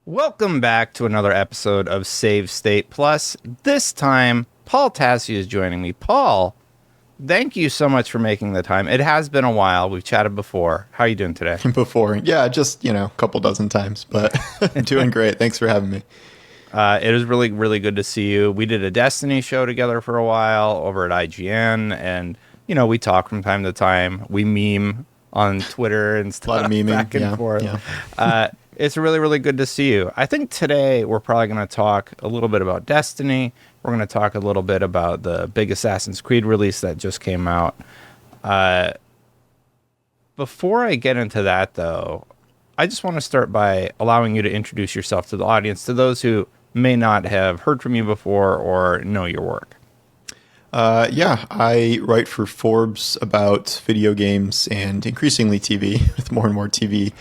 Welcome back to another episode of Save State Plus. This time, Paul Tassi is joining me. Paul, thank you so much for making the time. It has been a while. We've chatted before. How are you doing today? Before. Yeah, just, a couple dozen times, but I'm doing great. Thanks for having me. It is really, really good to see you. We did a Destiny show together for a while over at IGN, and, we talk from time to time. We meme on Twitter and stuff. A lot of memeing. Back and forth. Yeah. It's really, really good to see you. I think today we're probably going to talk a little bit about Destiny. We're going to talk a little bit about the big Assassin's Creed release that just came out. Before I get into that, though, I just want to start by allowing you to introduce yourself to the audience, to those who may not have heard from you before or know your work. I write for Forbes about video games and increasingly TV, with more and more TV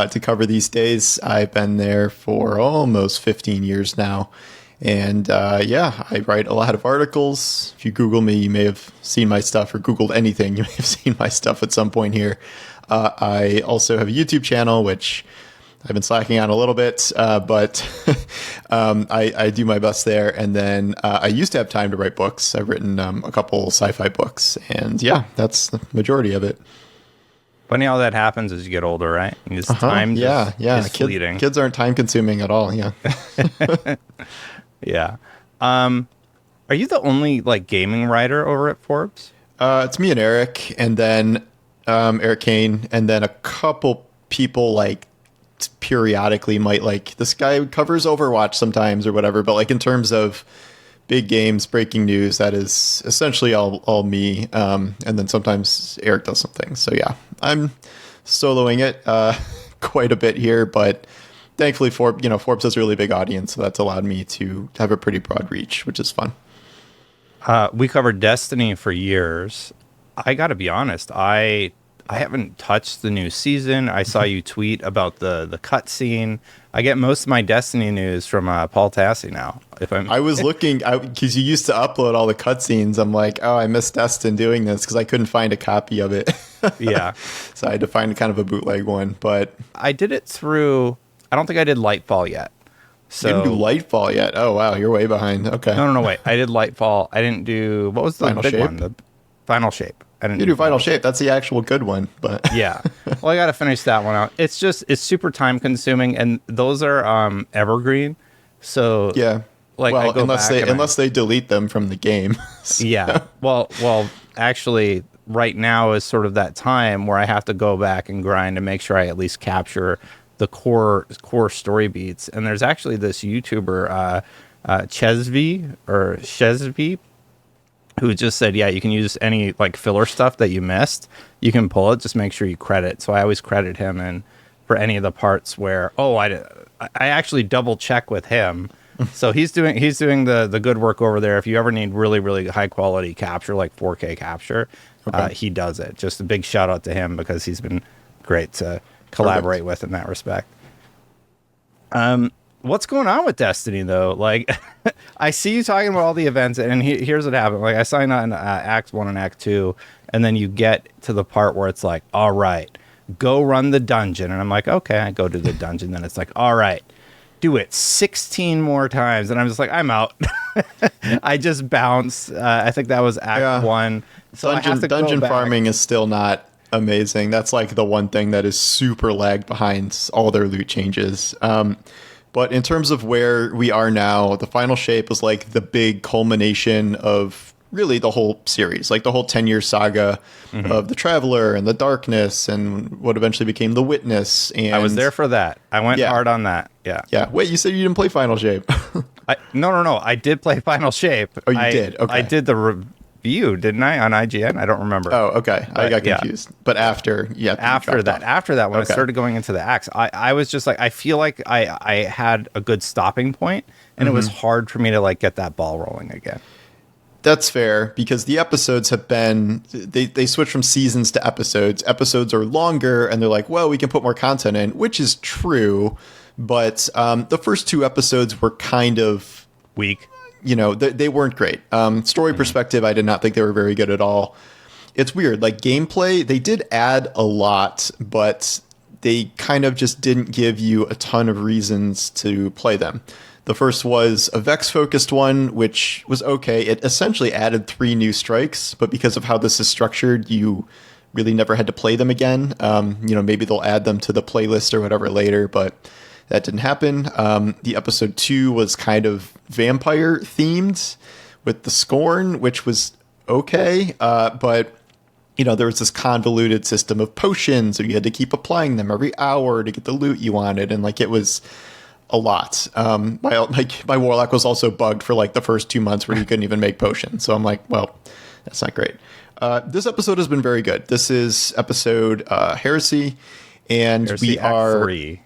to cover these days. I've been there for almost 15 years now. And I write a lot of articles. If you Google me, you may have seen my stuff, or Googled anything, you may have seen my stuff at some point here. I also have a YouTube channel, which I've been slacking on a little bit, but I do my best there. And then I used to have time to write books. I've written a couple sci-fi books, and that's the majority of it. Funny how that happens as you get older, right? Time is fleeting. Kids aren't time consuming at all. Yeah. Yeah. Are you the only gaming writer over at Forbes? It's me and Eric, and then Eric Kane, and then a couple people periodically might this guy covers Overwatch sometimes or whatever. But in terms of big games, breaking news, that is essentially all me. And then sometimes Eric does something. So yeah, I'm soloing it quite a bit here, but thankfully Forbes has a really big audience, so that's allowed me to have a pretty broad reach, which is fun. We covered Destiny for years. I got to be honest, I haven't touched the new season. I saw you tweet about the cutscene. I get most of my Destiny news from Paul Tassi now. I was looking, because you used to upload all the cutscenes. I'm like, oh, I missed Destin doing this because I couldn't find a copy of it. Yeah. So I had to find kind of a bootleg one. But I did it through, I don't think I did Lightfall yet. So, you didn't do Lightfall yet? Oh, wow, you're way behind. Okay. No, wait. I did Lightfall. I didn't do, what was the Final big Shape? one? The Final Shape. I didn't You do Final Shape. That's the actual good one. But yeah. Well, I got to finish that one out. It's super time consuming, and those are evergreen. So yeah. Unless they delete them from the game. So. Yeah. Well, actually, right now is sort of that time where I have to go back and grind to make sure I at least capture the core story beats. And there's actually this YouTuber, Chesv, who just said, yeah, you can use any filler stuff that you missed. You can pull it. Just make sure you credit. So I always credit him and for any of the parts where, I actually double check with him. So he's doing the good work over there. If you ever need really, really high quality capture, like 4K capture, he does it. Just a big shout out to him because he's been great to collaborate with in that respect. What's going on with Destiny, though? I see you talking about all the events, and here's what happened. I signed on Act 1 and Act 2, and then you get to the part where it's like, all right, go run the dungeon. And I'm like, okay, I go to the dungeon. Then it's like, all right, do it 16 more times. And I'm just like, I'm out. I just bounce. I think that was Act 1. So dungeon farming is still not amazing. That's the one thing that is super lagged behind all their loot changes. But in terms of where we are now, the Final Shape is the big culmination of really the whole series, the whole 10-year saga of the Traveler and the Darkness and what eventually became the Witness. And I was there for that. I went hard on that. Yeah. Yeah. Wait, you said you didn't play Final Shape? No. I did play Final Shape. Oh, you did? Okay. I did the review, didn't I, on IGN? I don't remember. Oh, okay. I got confused. Yeah. But after that, when I started going into the acts, I was just I feel like I had a good stopping point, and it was hard for me to get that ball rolling again. That's fair, because the episodes have been, they switch from seasons to episodes. Episodes are longer, and they're well, we can put more content in, which is true. But the first two episodes were kind of weak. They weren't great. Story perspective, I did not think they were very good at all. It's weird. Gameplay, they did add a lot, but they kind of just didn't give you a ton of reasons to play them. The first was a Vex-focused one, which was okay. It essentially added 3 new strikes, but because of how this is structured, you really never had to play them again. Maybe they'll add them to the playlist or whatever later, but that didn't happen. The episode 2 was kind of vampire themed with the Scorn, which was okay, but there was this convoluted system of potions, and you had to keep applying them every hour to get the loot you wanted, and it was a lot. My warlock was also bugged for the first 2 months where you couldn't even make potions. So I'm like, well, that's not great. This episode has been very good. This is episode Heresy, and we are 3.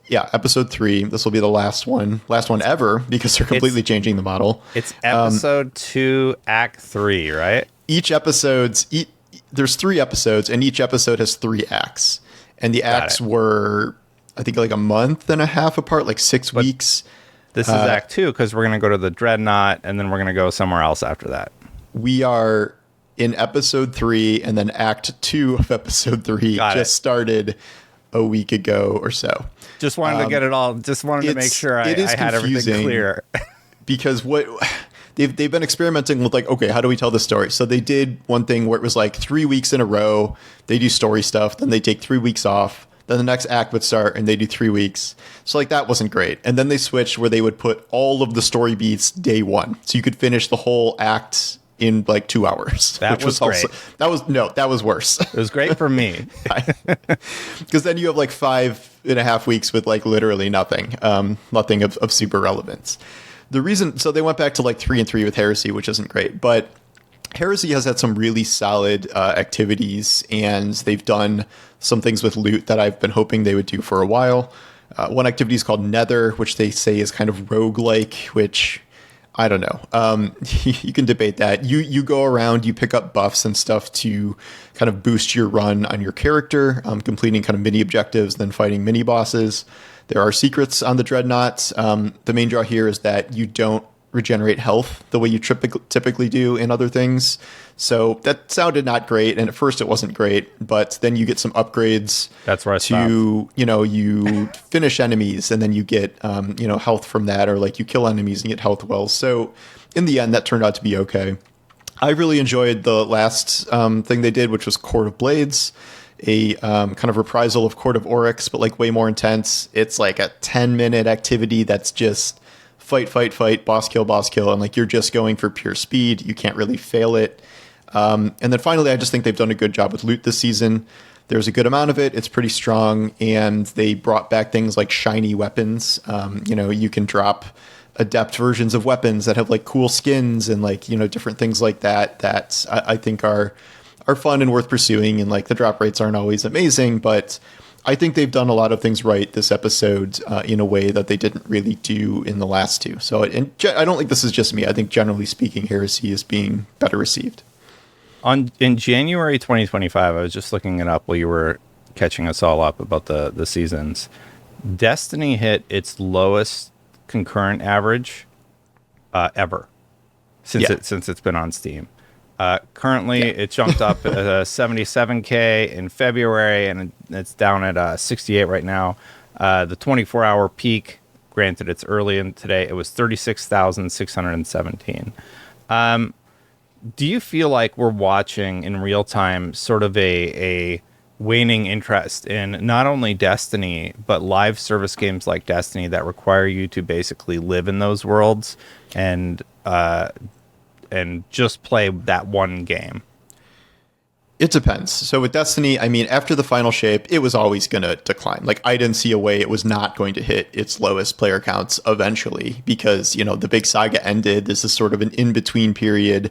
Yeah, episode 3. This will be the last one ever, because they're completely changing the model. It's episode 2, act 3, right? There's 3 episodes, and each episode has 3 acts. And the acts were, I think, a month and a half apart, 6 weeks. This is act 2, because we're going to go to the Dreadnought, and then we're going to go somewhere else after that. We are in episode 3, and then act 2 of episode 3 started a week ago or so. Just wanted to get it all. Just wanted to make sure I had everything clear. Because they've been experimenting with okay, how do we tell the story? So they did one thing where it was 3 weeks in a row. They do story stuff, then they take 3 weeks off. Then the next act would start, and they do 3 weeks. So that wasn't great. And then they switched where they would put all of the story beats day 1, so you could finish the whole act in 2 hours. That was great. That was worse. It was great for me. Because then you have 5.5 weeks with literally nothing of super relevance. So they went back to 3 and 3 with Heresy, which isn't great, but Heresy has had some really solid activities, and they've done some things with loot that I've been hoping they would do for a while. One activity is called Nether, which they say is kind of roguelike, which I don't know. You can debate that. You go around, you pick up buffs and stuff to kind of boost your run on your character, completing kind of mini objectives, then fighting mini bosses. There are secrets on the Dreadnoughts. The main draw here is that you don't regenerate health the way you typically do in other things. So that sounded not great, and at first it wasn't great, but then you get some upgrades. That's where I stopped. You finish enemies, and then you get health from that, or you kill enemies and get health wells. So in the end, that turned out to be okay. I really enjoyed the last thing they did, which was Court of Blades, a kind of reprisal of Court of Oryx, but way more intense. It's a 10-minute activity that's just fight, boss kill, and you're just going for pure speed. You can't really fail it. And then finally, I just think they've done a good job with loot this season. There's a good amount of it. It's pretty strong, and they brought back things like shiny weapons. You can drop adept versions of weapons that have cool skins and different things like that I think are fun and worth pursuing. And the drop rates aren't always amazing, but I think they've done a lot of things right this episode in a way that they didn't really do in the last 2. So I don't think this is just me. I think generally speaking, Heresy is being better received. In January 2025, I was just looking it up while you were catching us all up about the seasons. Destiny hit its lowest concurrent average ever since it's been on Steam. Currently, it jumped up 77K in February, and it's down at 68 right now. The 24-hour peak, granted it's early in today, it was 36,617. Do you feel like we're watching in real time sort of a waning interest in not only Destiny, but live service games like Destiny that require you to basically live in those worlds and just play that one game? It depends. So with Destiny, after the final shape, it was always going to decline. I didn't see a way it was not going to hit its lowest player counts eventually, because, the big saga ended. This is sort of an in-between period.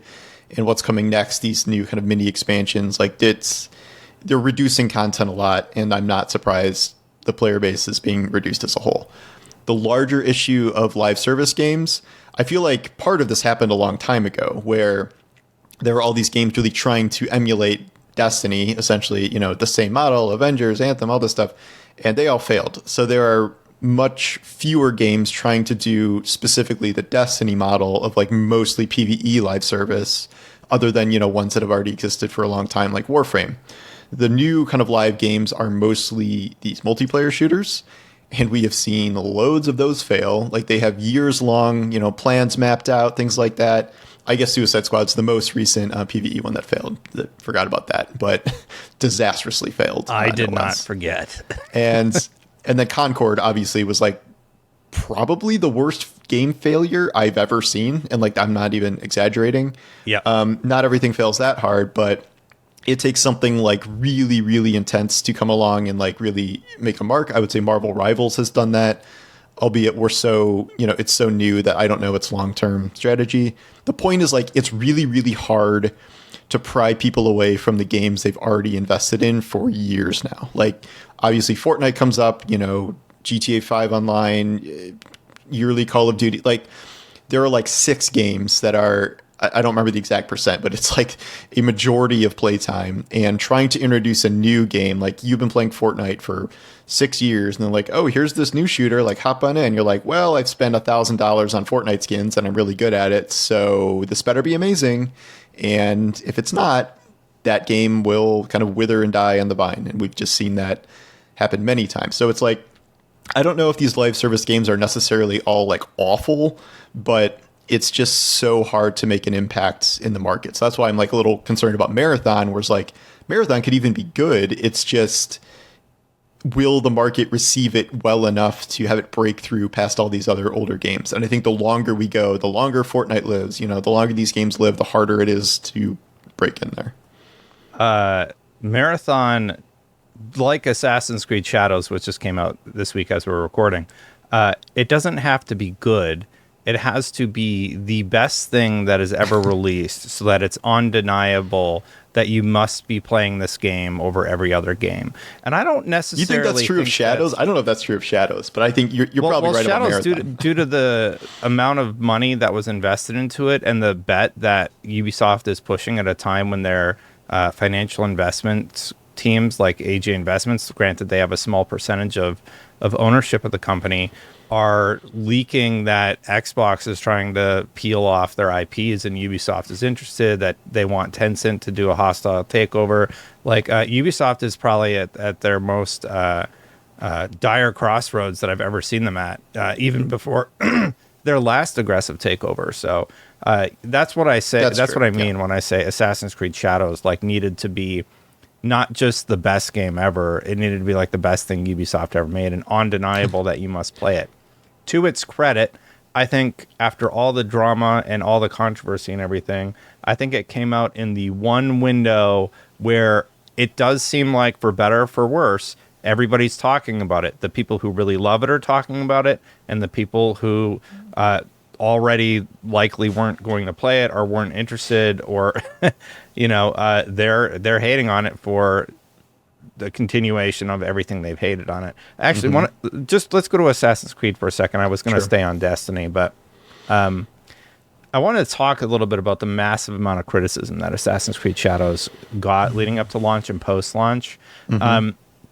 And what's coming next, these new kind of mini expansions, they're reducing content a lot, and I'm not surprised the player base is being reduced as a whole. The larger issue of live service games, I feel like part of this happened a long time ago, where there were all these games really trying to emulate Destiny, essentially, the same model, Avengers, Anthem, all this stuff, and they all failed. So there are much fewer games trying to do specifically the Destiny model of mostly PvE live service, other than, ones that have already existed for a long time, like Warframe. The new kind of live games are mostly these multiplayer shooters, and we have seen loads of those fail. Like they have years long, plans mapped out, things like that. I guess Suicide Squad's the most recent PvE one that failed. Forgot about that, but disastrously failed. I did not forget. and then Concord obviously was like probably the worst game failure I've ever seen, and like I'm not even exaggerating. Yeah. Not everything fails that hard, but it takes something like really, really intense to come along and like really make a mark. I would say Marvel Rivals has done that, albeit we're so, it's so new that I don't know its long-term strategy. The point is like, it's really, really hard to pry people away from the games they've already invested in for years now. Like obviously Fortnite comes up, GTA 5 Online, yearly Call of Duty. Like there are like 6 games that are, I don't remember the exact percent, but it's like a majority of playtime. And trying to introduce a new game, like you've been playing Fortnite for 6 years, and they're like, oh, here's this new shooter, like hop on in. You're like, well, I've spent $1,000 on Fortnite skins and I'm really good at it, so this better be amazing. And if it's not, that game will kind of wither and die on the vine. And we've just seen that happen many times. So it's like, I don't know if these live service games are necessarily all like awful, but it's just so hard to make an impact in the market. So that's why I'm like a little concerned about Marathon, where it's like Marathon could even be good. It's just, will the market receive it well enough to have it break through past all these other older games? And I think the longer we go, the longer Fortnite lives, the longer these games live, the harder it is to break in there. Marathon, like Assassin's Creed Shadows, which just came out this week as we're recording, it doesn't have to be good. It has to be the best thing that is ever released, so that it's undeniable that you must be playing this game over every other game. And I don't necessarily. You think that's true of Shadows? I don't know if that's true of Shadows, but I think you're probably right Shadows, about Marathon. Due to the amount of money that was invested into it and the bet that Ubisoft is pushing at a time when their financial investment teams like AJ Investments, granted they have a small percentage of ownership of the company, are leaking that Xbox is trying to peel off their IPs and Ubisoft is interested, that they want Tencent to do a hostile takeover. Like Ubisoft is probably at their most dire crossroads that I've ever seen them at, even before their last aggressive takeover. So that's what I say. That's what I mean when I say Assassin's Creed Shadows like needed to be not just the best game ever. It needed to be like the best thing Ubisoft ever made and undeniable that you must play it. To its credit, I think after all the drama and all the controversy and everything, I think it came out in the one window where it does seem like, for better or for worse, everybody's talking about it. The people who really love it are talking about it, and the people who already likely weren't going to play it or weren't interested, or they're hating on it for the continuation of everything they've hated on it. Actually, let's go to Assassin's Creed for a second. I was going to stay on Destiny, but I want to talk a little bit about the massive amount of criticism that Assassin's Creed Shadows got leading up to launch and post-launch.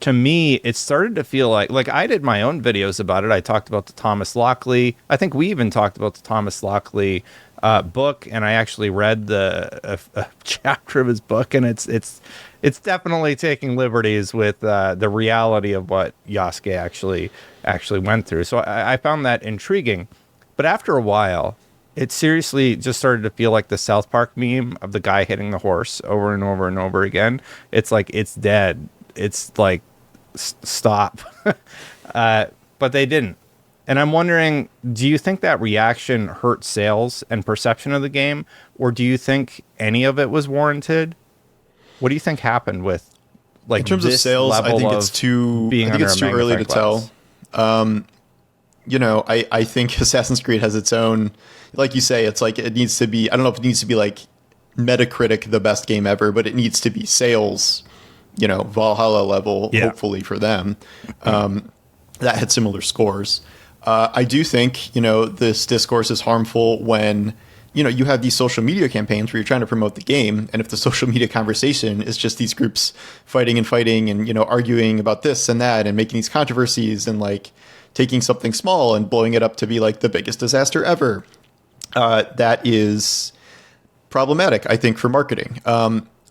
To me, it started to feel like I did my own videos about it. I talked about the Thomas Lockley. I think we even talked about the Thomas Lockley book, and I actually read a chapter of his book, and it's definitely taking liberties with the reality of what Yasuke actually went through. So I found that intriguing. But after a while, it seriously just started to feel like the South Park meme of the guy hitting the horse over and over and over again. It's like, it's dead. It's like, stop. But they didn't. And I'm wondering, do you think that reaction hurt sales and perception of the game? Or do you think any of it was warranted? What do you think happened with, like, in terms of sales? I think it's too early to tell. I think Assassin's Creed has its own, like you say, it's like it needs to be, I don't know if it needs to be like Metacritic, the best game ever, but it needs to be sales, Valhalla level, hopefully for them. That had similar scores. I do think, this discourse is harmful when, you have these social media campaigns where you're trying to promote the game. And if the social media conversation is just these groups fighting and, arguing about this and that and making these controversies and like taking something small and blowing it up to be like the biggest disaster ever, that is problematic, I think, for marketing.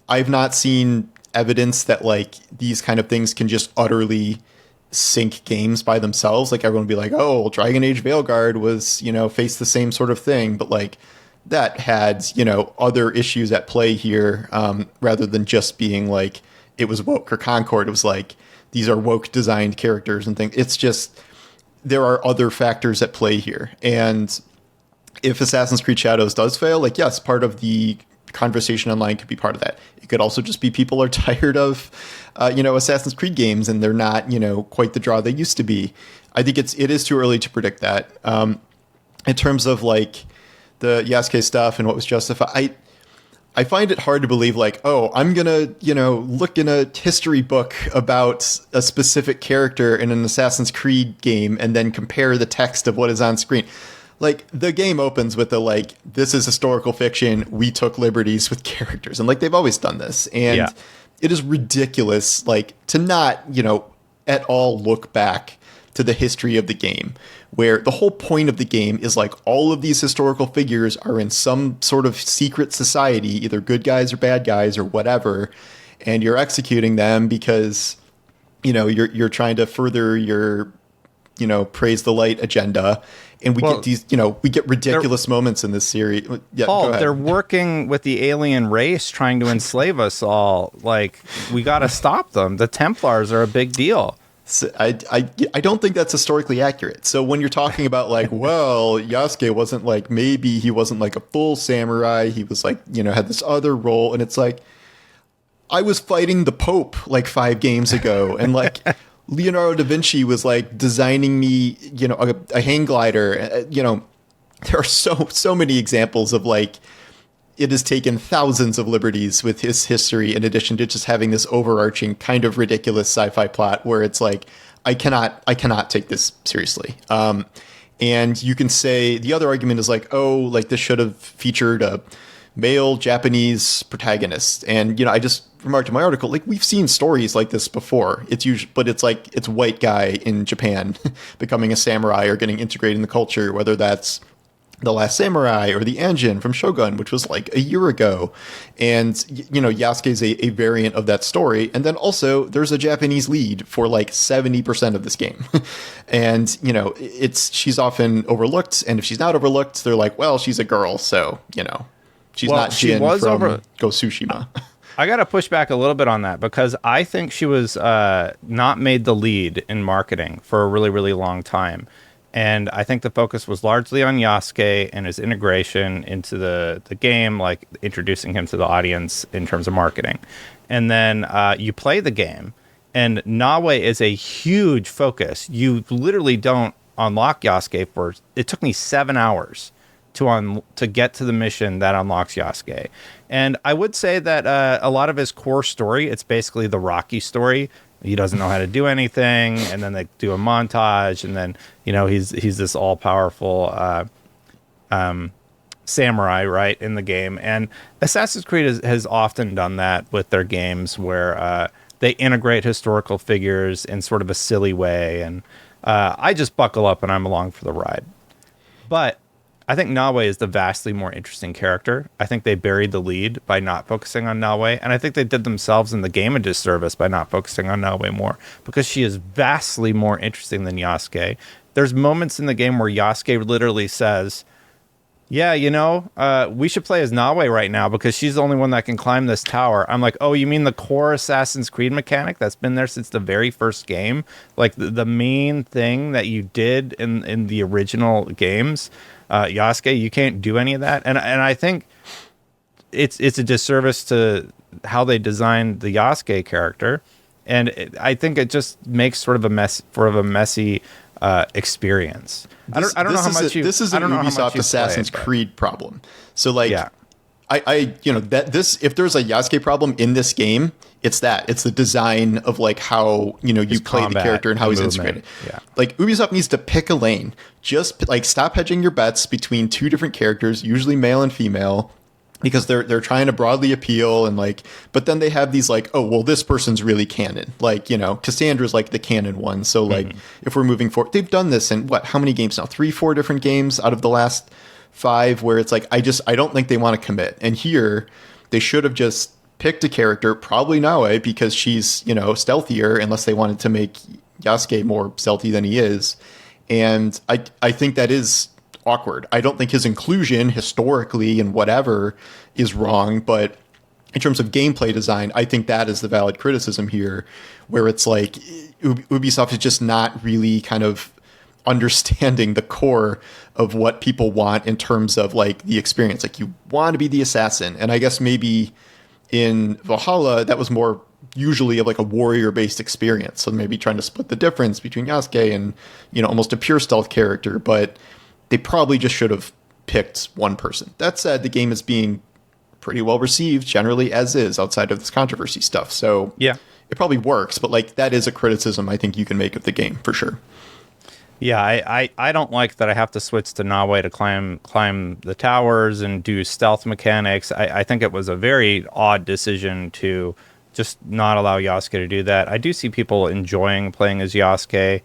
I've not seen evidence that like these kind of things can just utterly sink games by themselves. Like everyone would be like, oh, well, Dragon Age Veilguard was, faced the same sort of thing, but like that had, other issues at play here, rather than just being like it was woke, or Concord. It was like these are woke designed characters and things. It's just there are other factors at play here. And if Assassin's Creed Shadows does fail, like, yes, part of the conversation online could be part of that. It could also just be people are tired of, Assassin's Creed games, and they're not, quite the draw they used to be. I think it is too early to predict that. In terms of like the Yasuke stuff and what was justified, I find it hard to believe like, oh, I'm going to, look in a history book about a specific character in an Assassin's Creed game and then compare the text of what is on screen. Like, the game opens with the, like, this is historical fiction. We took liberties with characters. And, like, they've always done this. And it is ridiculous, like, to not, at all look back to the history of the game, where the whole point of the game is, like, all of these historical figures are in some sort of secret society, either good guys or bad guys or whatever, and you're executing them because, you're trying to further your, praise the light agenda. And we get these, we get ridiculous moments in this series. Yeah, Paul, they're working with the alien race trying to enslave us all. Like, we got to stop them. The Templars are a big deal. So I don't think that's historically accurate. So when you're talking about like, well, Yasuke wasn't like, maybe he wasn't like a full samurai. He was like, had this other role. And it's like, I was fighting the Pope like 5 games ago. And like, Leonardo da Vinci was like designing me, a hang glider. There are so many examples of like, it has taken thousands of liberties with his history, in addition to just having this overarching kind of ridiculous sci-fi plot where it's like, I cannot take this seriously. And you can say the other argument is like, oh, like this should have featured a male Japanese protagonist. And, I just remarked in my article, like, we've seen stories like this before. But it's like, it's white guy in Japan becoming a samurai or getting integrated in the culture, whether that's The Last Samurai or The Engine from Shogun, which was like a year ago. And, Yasuke is a variant of that story. And then also there's a Japanese lead for like 70% of this game. And, she's often overlooked. And if she's not overlooked, they're like, well, she's a girl. So, she's not Jin from Ghost Tsushima. I got to push back a little bit on that because I think she was not made the lead in marketing for a really, really long time. And I think the focus was largely on Yasuke and his integration into the game, like introducing him to the audience in terms of marketing. And then you play the game, and Nawe is a huge focus. You literally don't unlock Yasuke for... It took me 7 hours to get to the mission that unlocks Yasuke. And I would say that a lot of his core story, it's basically the Rocky story. He doesn't know how to do anything, and then they do a montage, and then he's this all-powerful samurai, right, in the game. And Assassin's Creed has often done that with their games, where they integrate historical figures in sort of a silly way, and I just buckle up and I'm along for the ride. But I think Nawe is the vastly more interesting character. I think they buried the lead by not focusing on Nawe, and I think they did themselves in the game a disservice by not focusing on Nawe more, because she is vastly more interesting than Yasuke. There's moments in the game where Yasuke literally says, yeah, we should play as Nawe right now because she's the only one that can climb this tower. I'm like, oh, you mean the core Assassin's Creed mechanic that's been there since the very first game? Like the main thing that you did in the original games? Yasuke, you can't do any of that, and I think it's a disservice to how they designed the Yasuke character, and I think it just makes sort of a messy experience. I don't know how much this is an Ubisoft Assassin's Creed problem. So like, yeah. If there's a Yasuke problem in this game, it's the design of like how you play the character and how he's integrated. Yeah. Like Ubisoft needs to pick a lane. Just like stop hedging your bets between 2 different characters, usually male and female, because they're trying to broadly appeal and like. But then they have these like, oh well, this person's really canon. Like Cassandra's like the canon one. So like if we're moving forward, they've done this in how many games now? 3-4 different games out of the last 5, where it's like I don't think they want to commit. And here they should have just picked a character, probably Naue, because she's, stealthier, unless they wanted to make Yasuke more stealthy than he is. And I think that is awkward. I don't think his inclusion historically and whatever is wrong, but in terms of gameplay design, I think that is the valid criticism here, where it's like Ubisoft is just not really kind of understanding the core of what people want in terms of like the experience. Like, you want to be the assassin. And I guess maybe in Valhalla, that was more usually of like a warrior-based experience. So maybe trying to split the difference between Yasuke and, almost a pure stealth character. But they probably just should have picked one person. That said, the game is being pretty well received generally as is outside of this controversy stuff. So yeah, it probably works. But like, that is a criticism I think you can make of the game for sure. Yeah, I don't like that I have to switch to Naue to climb the towers and do stealth mechanics. I think it was a very odd decision to just not allow Yasuke to do that. I do see people enjoying playing as Yasuke.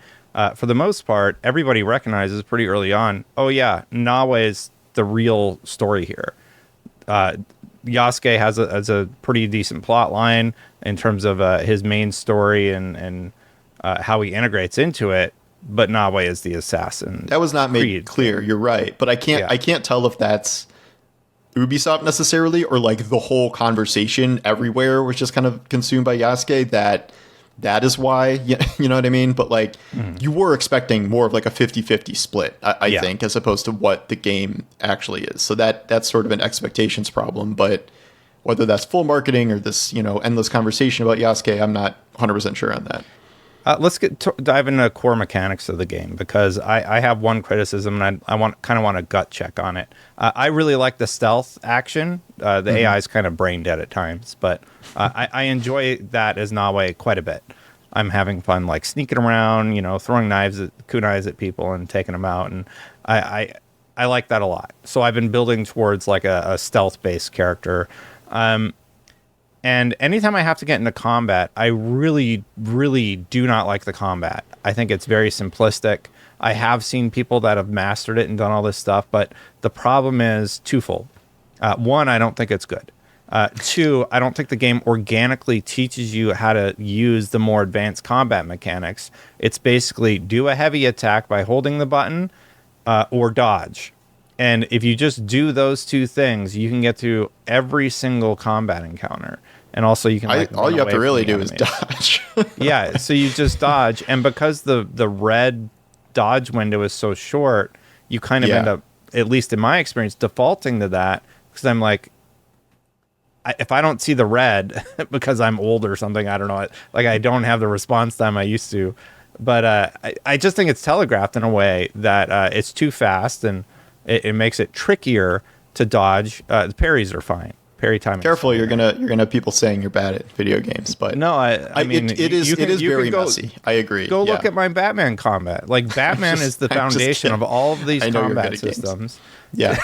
For the most part, everybody recognizes pretty early on, oh yeah, Naue is the real story here. Yasuke has a pretty decent plot line in terms of his main story and how he integrates into it. But Naue is the assassin. That was not made clear. You're right, but I can't tell if that's Ubisoft necessarily or like the whole conversation everywhere was just kind of consumed by Yasuke. That is why, you know what I mean? But like, you were expecting more of like a 50-50 split, I think, as opposed to what the game actually is. So that's sort of an expectations problem. But whether that's full marketing or this, endless conversation about Yasuke, I'm not 100% sure on that. Let's dive into core mechanics of the game, because I have one criticism and I want a gut check on it. I really like the stealth action. The AI is kind of brain dead at times, but I enjoy that as Naue quite a bit. I'm having fun like sneaking around, throwing kunais at people and taking them out, and I like that a lot. So I've been building towards like a stealth based character. And anytime I have to get into combat, I really, really do not like the combat. I think it's very simplistic. I have seen people that have mastered it and done all this stuff, but the problem is twofold. One, I don't think it's good. Two, I don't think the game organically teaches you how to use the more advanced combat mechanics. It's basically do a heavy attack by holding the button or dodge. And if you just do those two things, you can get through every single combat encounter. And also you can all you have to really do is dodge. Yeah, so you just dodge. And because the red dodge window is so short, you kind of end up, at least in my experience, defaulting to that. Because I'm like, if I don't see the red because I'm old or something, I don't know. Like, I don't have the response time I used to. But I just think it's telegraphed in a way that it's too fast, and it makes it trickier to dodge. The parries are fine. Parry timing. Careful, you're gonna have people saying you're bad at video games, but no, I mean it is very messy. I agree. Go look at my Batman combat. Like, Batman is the foundation of all of these combat systems. Yeah,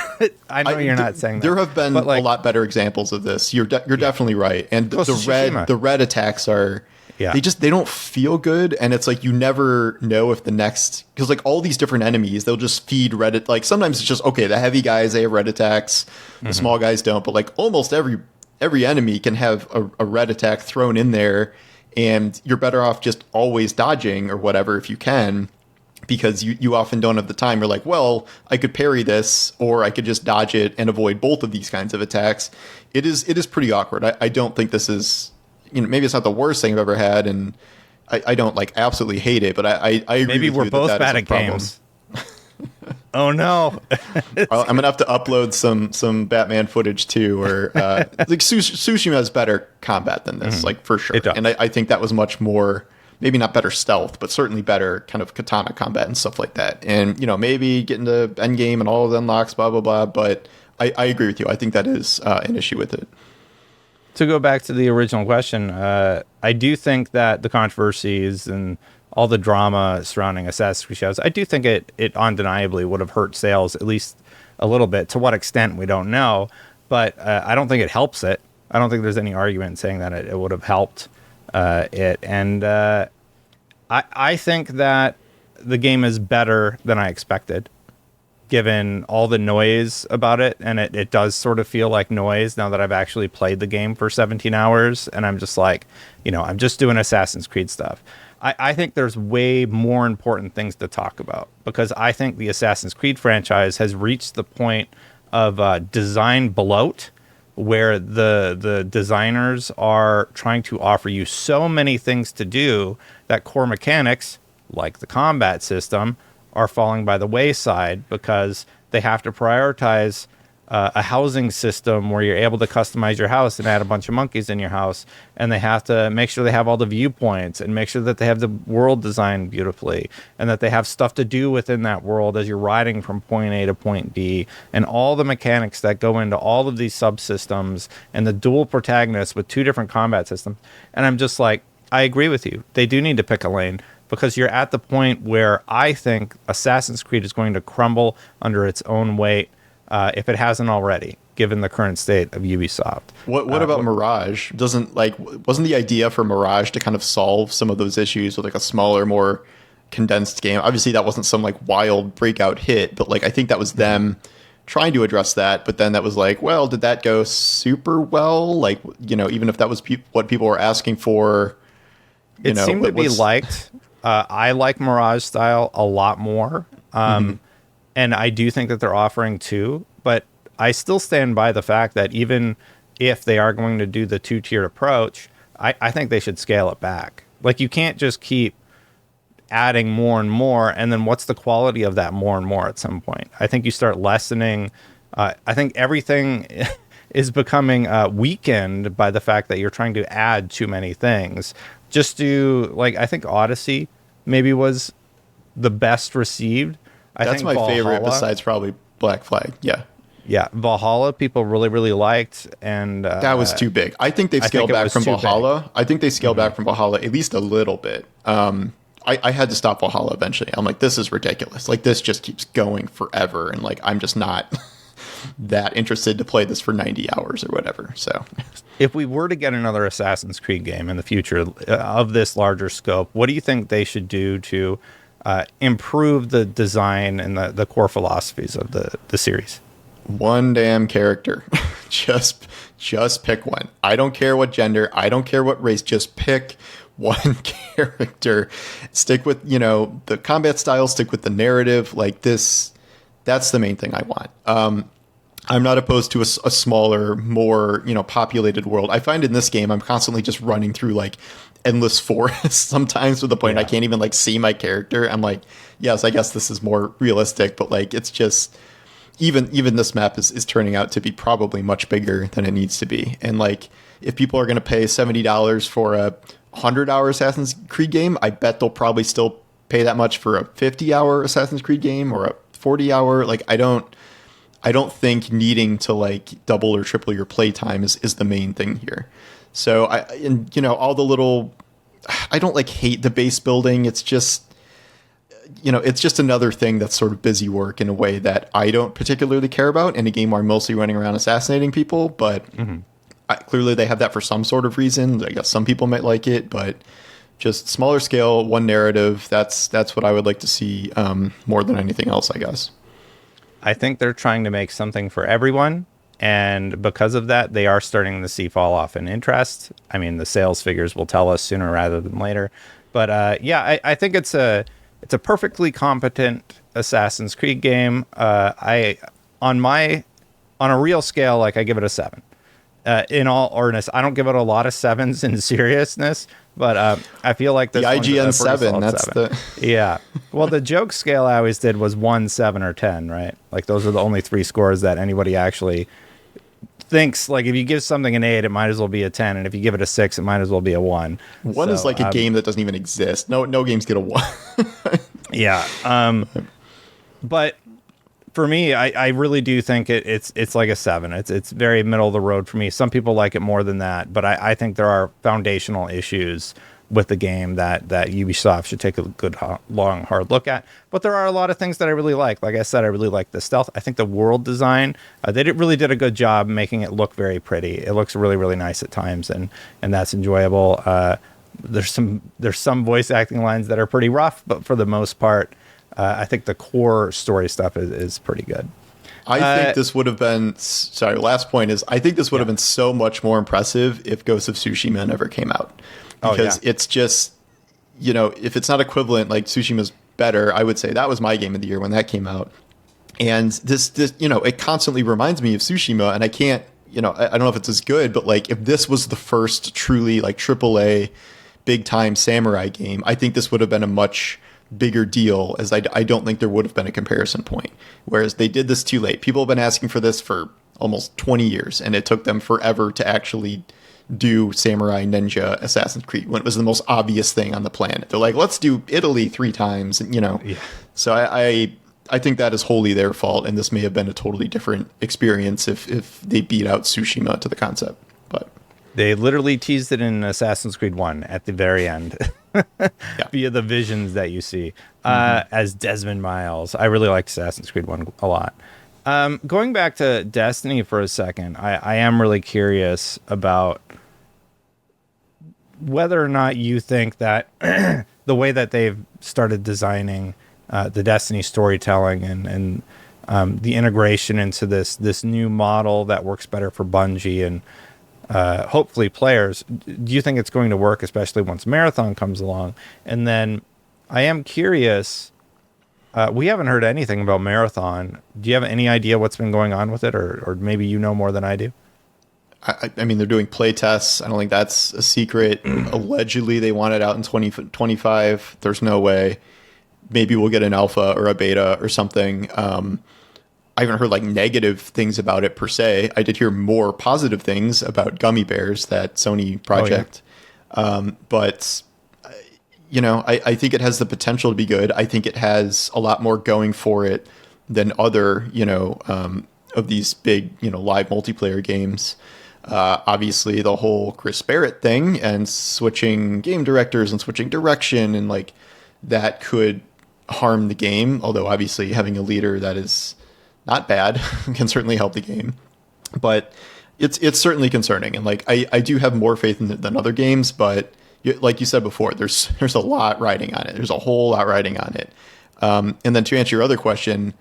I know you're not saying that. There have been a lot better examples of this. You're definitely right, and the red attacks are. Yeah. They don't feel good, and it's like you never know if the next, because like all these different enemies, they'll just feed red. Like sometimes it's just okay, the heavy guys, they have red attacks, the small guys don't, but like almost every enemy can have a red attack thrown in there, and you're better off just always dodging or whatever if you can, because you often don't have the time. You're like, well, I could parry this, or I could just dodge it and avoid both of these kinds of attacks. It is pretty awkward. I don't think this is, maybe it's not the worst thing I've ever had, and I don't like absolutely hate it, but I agree. Maybe we're both bad at games. Oh no! I'm gonna have to upload some Batman footage too, or like Tsushima has better combat than this, like for sure. And I think that was much more, maybe not better stealth, but certainly better kind of katana combat and stuff like that. And maybe getting to endgame and all of the unlocks, blah blah blah. But I agree with you. I think that is an issue with it. To go back to the original question, I do think that the controversies and all the drama surrounding Assassin's Creed Shadows, I do think it undeniably would have hurt sales, at least a little bit. To what extent, we don't know. But I don't think it helps it. I don't think there's any argument saying that it would have helped it. And I think that the game is better than I expected. given all the noise about it. And it does sort of feel like noise now that I've actually played the game for 17 hours. And I'm just like, I'm just doing Assassin's Creed stuff. I think there's way more important things to talk about, because I think the Assassin's Creed franchise has reached the point of design bloat, where the designers are trying to offer you so many things to do that core mechanics, like the combat system, are falling by the wayside, because they have to prioritize a housing system where you're able to customize your house and add a bunch of monkeys in your house. And they have to make sure they have all the viewpoints and make sure that they have the world designed beautifully, and that they have stuff to do within that world as you're riding from point A to point B, and all the mechanics that go into all of these subsystems, and the dual protagonists with 2 different combat systems. And I'm just like, I agree with you. They do need to pick a lane, because you're at the point where I think Assassin's Creed is going to crumble under its own weight, if it hasn't already, given the current state of Ubisoft. What about Mirage? Wasn't the idea for Mirage to kind of solve some of those issues with like a smaller, more condensed game? Obviously, that wasn't some like wild breakout hit, but like I think that was them trying to address that. But then that was like, well, did that go super well? Like, even if that was what people were asking for, it seemed to be liked. I like Mirage style a lot more. And I do think that they're offering 2, but I still stand by the fact that even if they are going to do the 2-tiered approach, I think they should scale it back. Like, you can't just keep adding more and more, and then what's the quality of that more and more at some point? I think you start lessening. I think everything is becoming weakened by the fact that you're trying to add too many things. Just do, like, I think Odyssey maybe was the best received. That's my favorite, besides probably Black Flag. Yeah. Yeah. Valhalla, people really, really liked. And that was too big. I think they've scaled back from Valhalla. Big. I think they scaled back from Valhalla at least a little bit. I had to stop Valhalla eventually. I'm like, this is ridiculous. Like, this just keeps going forever. And like, I'm just not that interested to play this for 90 hours or whatever. So if we were to get another Assassin's Creed game in the future of this larger scope, what do you think they should do to improve the design and the core philosophies of the series? One damn character. just pick one. I don't care what gender. I don't care what race. Just pick one character. Stick with, the combat style. Stick with the narrative. Like this. That's the main thing I want. I'm not opposed to a smaller, more, populated world. I find in this game, I'm constantly just running through like endless forests sometimes, to the point I can't even like see my character. I'm like, yes, I guess this is more realistic, but like, it's just, even this map is turning out to be probably much bigger than it needs to be. And like, if people are going to pay $70 for a 100-hour Assassin's Creed game, I bet they'll probably still pay that much for a 50-hour Assassin's Creed game or a 40-hour. Like, I don't think needing to like double or triple your playtime is the main thing here. So all the little, I don't like hate the base building. It's just, it's just another thing that's sort of busy work in a way that I don't particularly care about in a game where I'm mostly running around assassinating people. But clearly they have that for some sort of reason. I guess some people might like it, but just smaller scale, one narrative. That's what I would like to see more than anything else, I guess. I think they're trying to make something for everyone. And because of that, they are starting to see fall off in interest. I mean, the sales figures will tell us sooner rather than later. But I think it's a perfectly competent Assassin's Creed game. On a real scale, like I give it a 7. In all earnest, I don't give it a lot of 7s in seriousness, but I feel like this the IGN 7. That's 7. Yeah. Well, the joke scale I always did was 1, 7, or 10, right? Like those are the only 3 scores that anybody actually thinks. Like if you give something an 8, it might as well be a 10, and if you give it a 6, it might as well be a 1. 1 is like a game that doesn't even exist. No games get a 1. Yeah. But for me, I really do think it's like a 7. It's very middle of the road for me. Some people like it more than that, but I think there are foundational issues with the game that Ubisoft should take a good, long, hard look at. But there are a lot of things that I really like. Like I said, I really like the stealth. I think the world design, really did a good job making it look very pretty. It looks really, really nice at times, and that's enjoyable. There's some voice acting lines that are pretty rough, but for the most part, I think the core story stuff is pretty good. I think this would have been, sorry, last point is, I think this would have been so much more impressive if Ghost of Tsushima never came out. Because it's just, you know, if it's not equivalent, like Tsushima's better, I would say that was my game of the year when that came out. And this, you know, it constantly reminds me of Tsushima, and I can't, you know, I don't know if it's as good, but like if this was the first truly like AAA big time samurai game, I think this would have been a much bigger deal, as I don't think there would have been a comparison point. Whereas they did this too late. People have been asking for this for almost 20 years, and it took them forever to actually do Samurai Ninja Assassin's Creed when it was the most obvious thing on the planet. They're like, let's do Italy 3 times, you know. Yeah. So I think that is wholly their fault, and this may have been a totally different experience if they beat out Tsushima to the concept. But they literally teased it in Assassin's Creed 1 at the very end via the visions that you see as Desmond Miles. I really liked Assassin's Creed 1 a lot. Going back to Destiny for a second, I am really curious about whether or not you think that the way that they've started designing the Destiny storytelling and the integration into this new model that works better for Bungie and hopefully players, do you think it's going to work, especially once Marathon comes along? And then I am curious, we haven't heard anything about Marathon. Do you have any idea what's been going on with it, or maybe you know more than I do? I mean, they're doing play tests. I don't think that's a secret. Allegedly, they want it out in 2025. There's no way. Maybe we'll get an alpha or a beta or something. I haven't heard like negative things about it per se. I did hear more positive things about Gummy Bears, that Sony project. But, you know, I think it has the potential to be good. I think it has a lot more going for it than other, you know, of these big, you know, live multiplayer games. Obviously, the whole Chris Barrett thing and switching game directors and switching direction, and like that could harm the game. Although obviously having a leader that is not bad can certainly help the game. But it's certainly concerning. And like I do have more faith in it than other games, but like you said before, there's a lot riding on it. There's a whole lot riding on it. And then to answer your other question,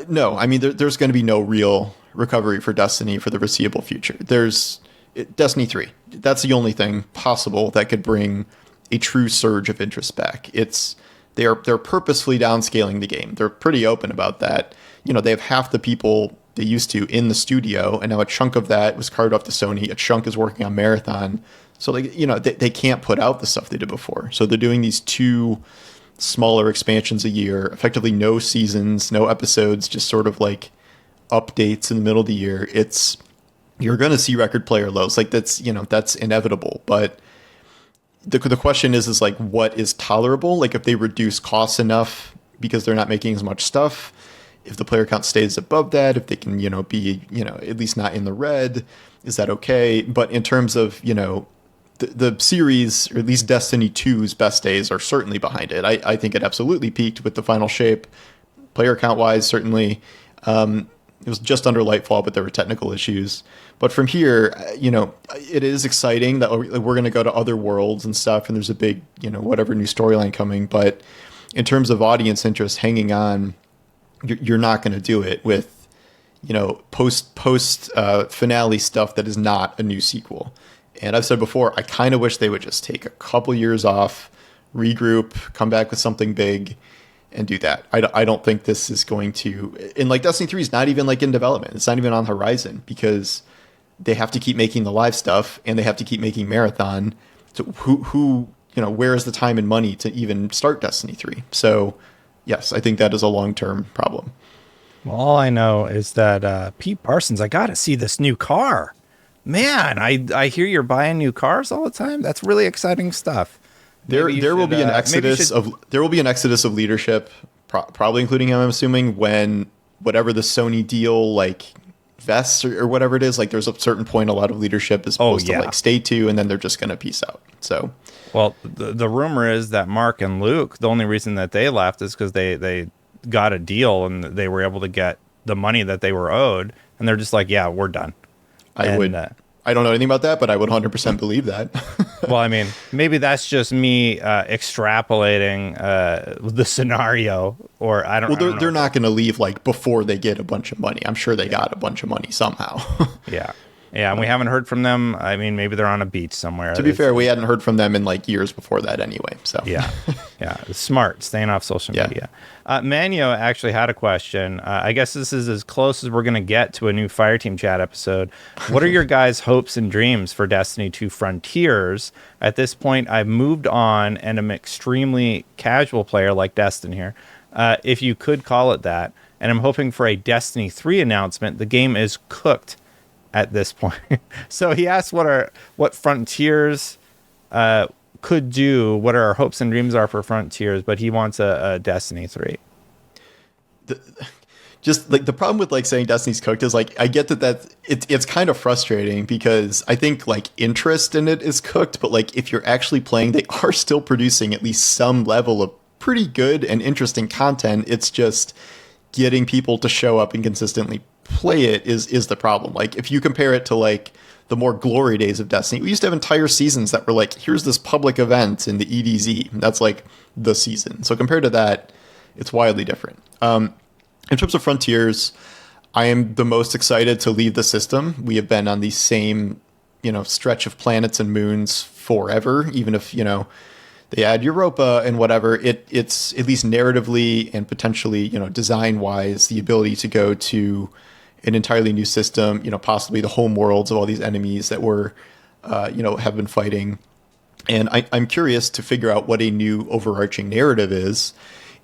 no, I mean, there's going to be no real recovery for Destiny for the foreseeable future. There's Destiny 3. That's the only thing possible that could bring a true surge of interest back. They're purposefully downscaling the game. They're pretty open about that. You know, they have half the people they used to in the studio, and now a chunk of that was carved off to Sony. A chunk is working on Marathon. So, like, you know, they can't put out the stuff they did before. So they're doing these 2 smaller expansions a year, effectively no seasons, no episodes, just sort of like updates in the middle of the year. You're going to see record player lows. Like that's inevitable. But the question is like, what is tolerable? Like if they reduce costs enough because they're not making as much stuff, if the player count stays above that, if they can, you know, be, you know, at least not in the red, is that okay? But in terms of, you know, the series, or at least Destiny 2's best days are certainly behind it. I think it absolutely peaked with the final shape. Player count-wise, certainly. It was just under Lightfall, but there were technical issues. But from here, you know, it is exciting that we're going to go to other worlds and stuff, and there's a big, you know, whatever new storyline coming. But in terms of audience interest hanging on, you're not going to do it with, you know, post finale stuff that is not a new sequel. And I've said before, I kind of wish they would just take a couple years off, regroup, come back with something big, and do that. I don't think this is going to... And like Destiny 3 is not even like in development. It's not even on the horizon because they have to keep making the live stuff and they have to keep making Marathon. So who you know, where is the time and money to even start Destiny 3? So yes, I think that is a long-term problem. Well, all I know is that Pete Parsons, I got to see this new car. Man, I hear you're buying new cars all the time. That's really exciting stuff. There will be an exodus of leadership, probably including him, I'm assuming, when whatever the Sony deal like vests or whatever it is, like there's a certain point a lot of leadership is supposed to like stay to, and then they're just going to peace out. So, well, the rumor is that Mark and Luke, the only reason that they left is because they got a deal and they were able to get the money that they were owed, and they're just like, yeah, we're done. I I don't know anything about that, but I would 100% believe that. Well, I mean, maybe that's just me extrapolating the scenario, or I don't. Well, I don't know. they're not going to leave like before they get a bunch of money. I'm sure they got a bunch of money somehow. Yeah, yeah, and we haven't heard from them. I mean, maybe they're on a beach somewhere. To be fair, we hadn't heard from them in like years before that anyway. So yeah, yeah, smart, staying off social media. Manio actually had a question. I guess this is as close as we're going to get to a new Fireteam Chat episode. What are your guys' hopes and dreams for Destiny 2 Frontiers? At this point, I've moved on and am extremely casual player like Destin here, if you could call it that. And I'm hoping for a Destiny 3 announcement. The game is cooked at this point. So he asked what Frontiers could do, what our hopes and dreams are for Frontiers, but he wants a Destiny 3. Just like the problem with like saying Destiny's cooked is like I get that it's kind of frustrating because I think like interest in it is cooked, but like if you're actually playing, they are still producing at least some level of pretty good and interesting content. It's just getting people to show up and consistently play it is the problem. Like if you compare it to like the more glory days of Destiny, we used to have entire seasons that were like, here's this public event in the EDZ. That's like the season. So compared to that, it's wildly different. In terms of Frontiers, I am the most excited to leave the system. We have been on the same, stretch of planets and moons forever, even if, they add Europa and whatever. It's at least narratively and potentially, design-wise, the ability to go to an entirely new system, possibly the home worlds of all these enemies that we're, have been fighting. And I'm curious to figure out what a new overarching narrative is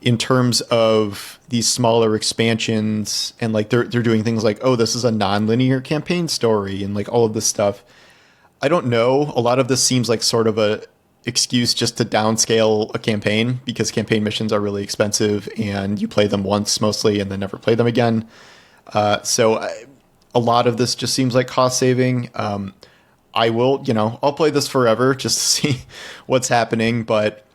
in terms of these smaller expansions. And like they're doing things like, oh, this is a non-linear campaign story and like all of this stuff. I don't know. A lot of this seems like sort of a excuse just to downscale a campaign because campaign missions are really expensive and you play them once mostly and then never play them again. So a lot of this just seems like cost saving. I'll play this forever just to see what's happening. But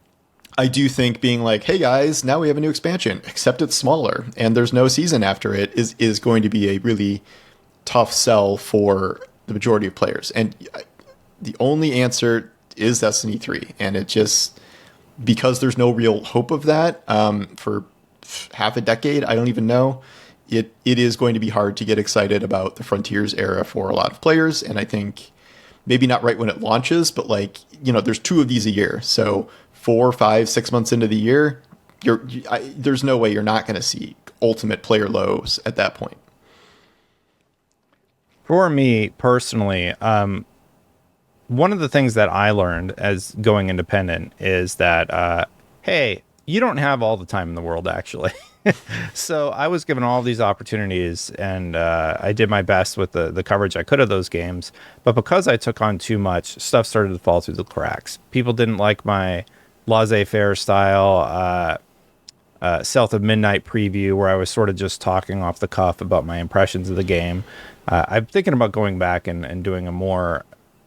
I do think being like, hey guys, now we have a new expansion, except it's smaller and there's no season after it is going to be a really tough sell for the majority of players. And the only answer is Destiny 3. And it just, because there's no real hope of that for half a decade, I don't even know. It is going to be hard to get excited about the Frontiers era for a lot of players. And I think maybe not right when it launches, but like, there's 2 of these a year. So 4, 5, 6 months into the year, there's no way you're not going to see ultimate player lows at that point. For me personally, one of the things that I learned as going independent is that, hey, you don't have all the time in the world, actually. So I was given all these opportunities, and I did my best with the coverage I could of those games. But because I took on too much, stuff started to fall through the cracks. People didn't like my laissez-faire style South of Midnight preview, where I was sort of just talking off the cuff about my impressions of the game. I'm thinking about going back and doing a more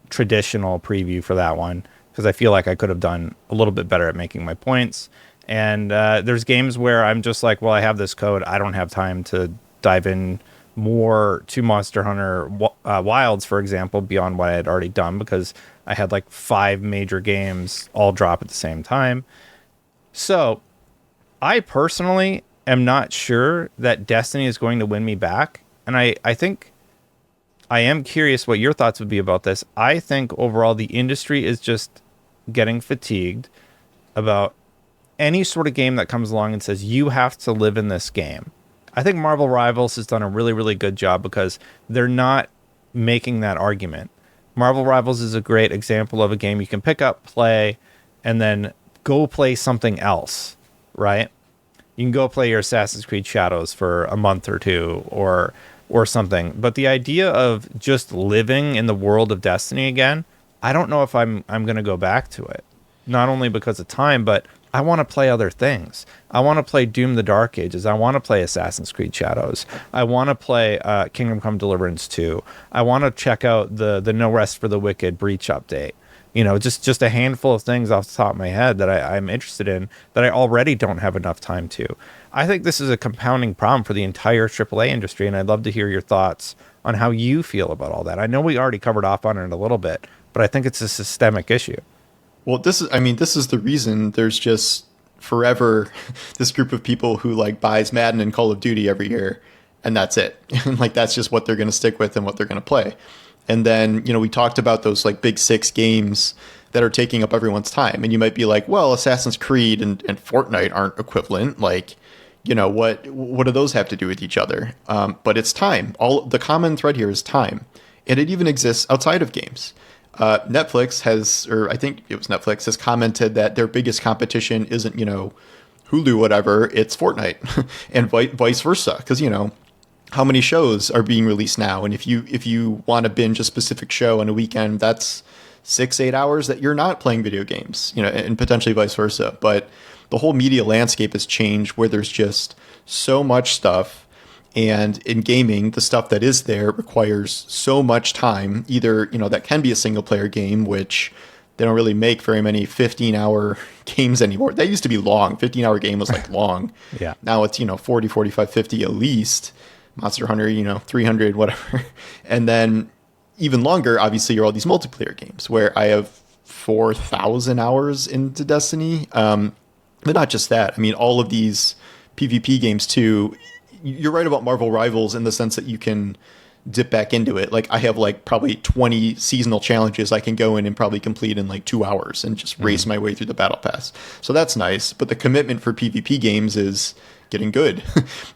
traditional preview for that one, because I feel like I could have done a little bit better at making my points. And there's games where I'm just like, well, I have this code. I don't have time to dive in more to Monster Hunter Wilds, for example, beyond what I had already done, because I had like 5 major games all drop at the same time. So I personally am not sure that Destiny is going to win me back. And I think I am curious what your thoughts would be about this. I think overall the industry is just getting fatigued about any sort of game that comes along and says you have to live in this game. I think Marvel Rivals has done a really, really good job because they're not making that argument. Marvel Rivals is a great example of a game you can pick up, play, and then go play something else, right? You can go play your Assassin's Creed Shadows for a month or 2 or something. But the idea of just living in the world of Destiny again, I don't know if I'm going to go back to it. Not only because of time, but I want to play other things. I want to play Doom the Dark Ages. I want to play Assassin's Creed Shadows. I want to play Kingdom Come Deliverance 2. I want to check out the No Rest for the Wicked Breach update. just a handful of things off the top of my head that I'm interested in that I already don't have enough time to. I think this is a compounding problem for the entire AAA industry, and I'd love to hear your thoughts on how you feel about all that. I know we already covered off on it a little bit, but I think it's a systemic issue. Well, this is the reason there's just forever this group of people who like buys Madden and Call of Duty every year, and that's it. And like that's just what they're going to stick with and what they're going to play. And then, we talked about those like big six games that are taking up everyone's time. And you might be like, well, Assassin's Creed and Fortnite aren't equivalent. Like, what do those have to do with each other? But it's time. All the common thread here is time. And it even exists outside of games. Netflix has, or I think it was Netflix, has commented that their biggest competition isn't, Hulu, whatever, it's Fortnite and vice versa. Because, how many shows are being released now? And if you want to binge a specific show on a weekend, that's 6-8 hours that you're not playing video games, and potentially vice versa. But the whole media landscape has changed where there's just so much stuff. And in gaming, the stuff that is there requires so much time, either, that can be a single player game, which they don't really make very many 15-hour games anymore. That used to be long. 15-hour game was like long. Yeah. Now it's, 40, 45, 50 at least. Monster Hunter, 300, whatever. And then even longer, obviously, are all these multiplayer games where I have 4,000 hours into Destiny. But not just that. I mean, all of these PvP games too. You're right about Marvel Rivals in the sense that you can dip back into it. Like I have like probably 20 seasonal challenges I can go in and probably complete in like 2 hours and just race my way through the battle pass. So that's nice. But the commitment for PvP games is getting good.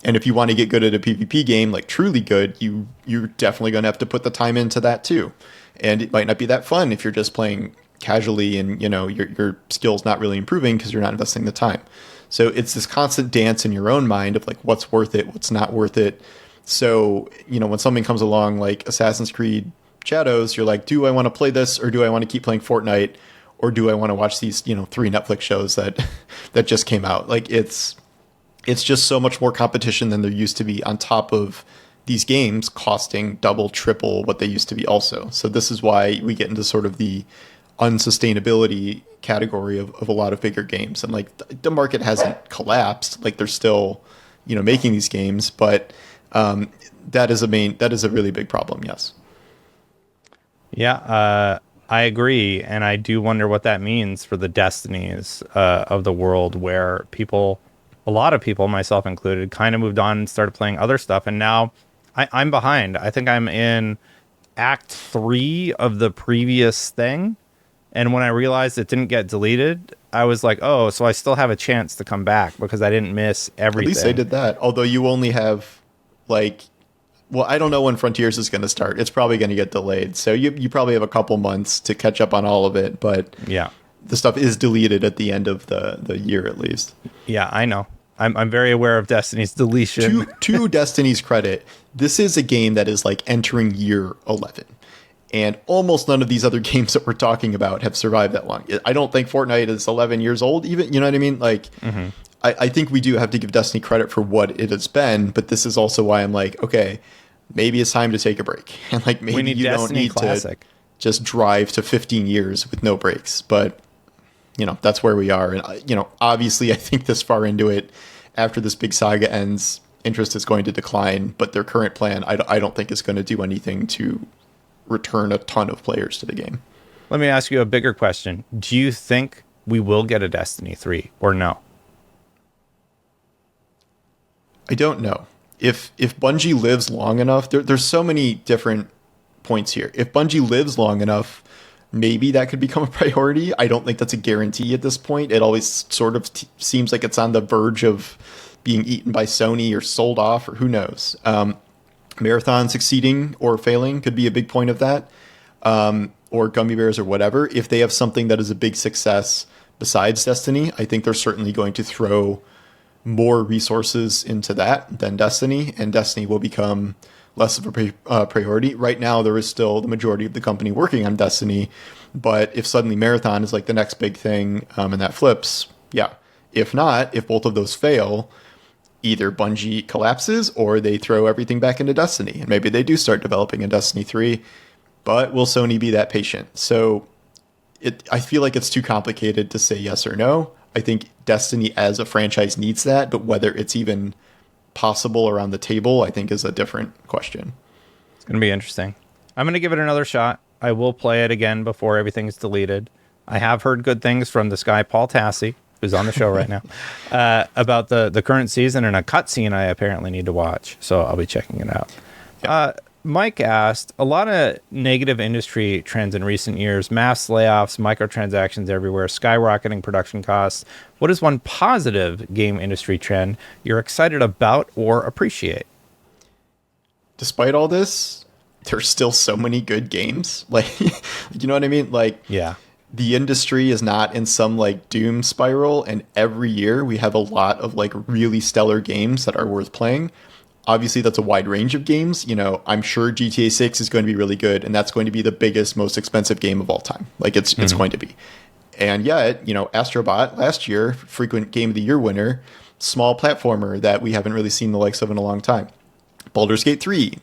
And if you want to get good at a PvP game, like truly good, you're definitely going to have to put the time into that too. And it might not be that fun if you're just playing casually and, your skills not really improving because you're not investing the time. So it's this constant dance in your own mind of like, what's worth it? What's not worth it? So, when something comes along like Assassin's Creed Shadows, you're like, do I want to play this or do I want to keep playing Fortnite? Or do I want to watch these, 3 Netflix shows that just came out? Like it's just so much more competition than there used to be on top of these games costing double, triple what they used to be also. So this is why we get into sort of the unsustainability category of a lot of bigger games. And like the market hasn't collapsed. Like they're still, making these games, but that is a really big problem. Yes. Yeah. I agree. And I do wonder what that means for the destinies of the world where a lot of people, myself included, kind of moved on and started playing other stuff. And now I'm behind. I think I'm in Act 3 of the previous thing. And when I realized it didn't get deleted, I was like, oh, so I still have a chance to come back because I didn't miss everything. At least they did that. Although you only have I don't know when Frontiers is going to start. It's probably going to get delayed. So you probably have a couple months to catch up on all of it. But yeah, the stuff is deleted at the end of the year at least. Yeah, I know. I'm very aware of Destiny's deletion. To Destiny's credit, this is a game that is like entering year 11. And almost none of these other games that we're talking about have survived that long. I don't think Fortnite is 11 years old even, you know what I mean? Like, I think we do have to give Destiny credit for what it has been, but this is also why I'm like, okay, maybe it's time to take a break. And like, maybe you don't need to just drive to 15 years with no breaks. But, that's where we are. And, obviously I think this far into it, after this big saga ends, interest is going to decline, but their current plan, I don't think is going to do anything to return a ton of players to the game. Let me ask you a bigger question. Do you think we will get a Destiny 3 or no? I don't know. If Bungie lives long enough, there's so many different points here. If Bungie lives long enough, maybe that could become a priority. I don't think that's a guarantee at this point. It always sort of seems like it's on the verge of being eaten by Sony or sold off, or who knows. Marathon succeeding or failing could be a big point of that, or Gummy Bears or whatever. If they have something that is a big success besides Destiny, I think they're certainly going to throw more resources into that than Destiny, and Destiny will become less of a priority. Right now, there is still the majority of the company working on Destiny, but if suddenly Marathon is like the next big thing and that flips, yeah. If not, if both of those fail, either Bungie collapses or they throw everything back into Destiny, and maybe they do start developing a Destiny 3, but will Sony be that patient? So I feel like it's too complicated to say yes or no. I think Destiny as a franchise needs that, but whether it's even possible or on the table, I think is a different question. It's going to be interesting. I'm going to give it another shot. I will play it again before everything's deleted. I have heard good things from this guy, Paul Tassi, who's on the show right now, about the current season and a cutscene I apparently need to watch. So I'll be checking it out. Yeah. Mike asked, a lot of negative industry trends in recent years, mass layoffs, microtransactions everywhere, skyrocketing production costs. What is one positive game industry trend you're excited about or appreciate? Despite all this, there's still so many good games. Like, you know what I mean? Like, Yeah. the industry is not in some like doom spiral, and every year we have a lot of like really stellar games that are worth playing. Obviously, that's a wide range of games. You know, I'm sure GTA 6 is going to be really good, and that's going to be the biggest, most expensive game of all time. Like, it's going to be. And yet, you know, Astrobot last year, frequent Game of the Year winner, small platformer that we haven't really seen the likes of in a long time. Baldur's Gate 3,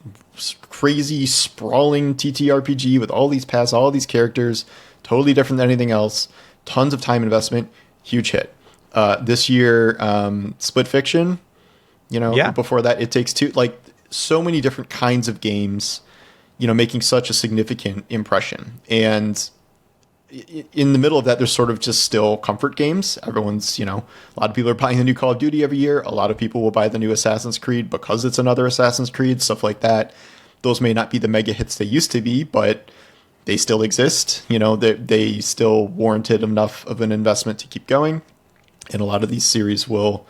crazy, sprawling TTRPG with all these paths, all these characters, totally different than anything else. Tons of time investment, huge hit. This year, Split Fiction, you know, Yeah. before that, It Takes Two, like so many different kinds of games, you know, making such a significant impression. And in the middle of that, there's sort of just still comfort games. Everyone's, you know, a lot of people are buying the new Call of Duty every year. A lot of people will buy the new Assassin's Creed because it's another Assassin's Creed, stuff like that. Those may not be the mega hits they used to be, but they still exist. You know, they still warranted enough of an investment to keep going. And a lot of these series will,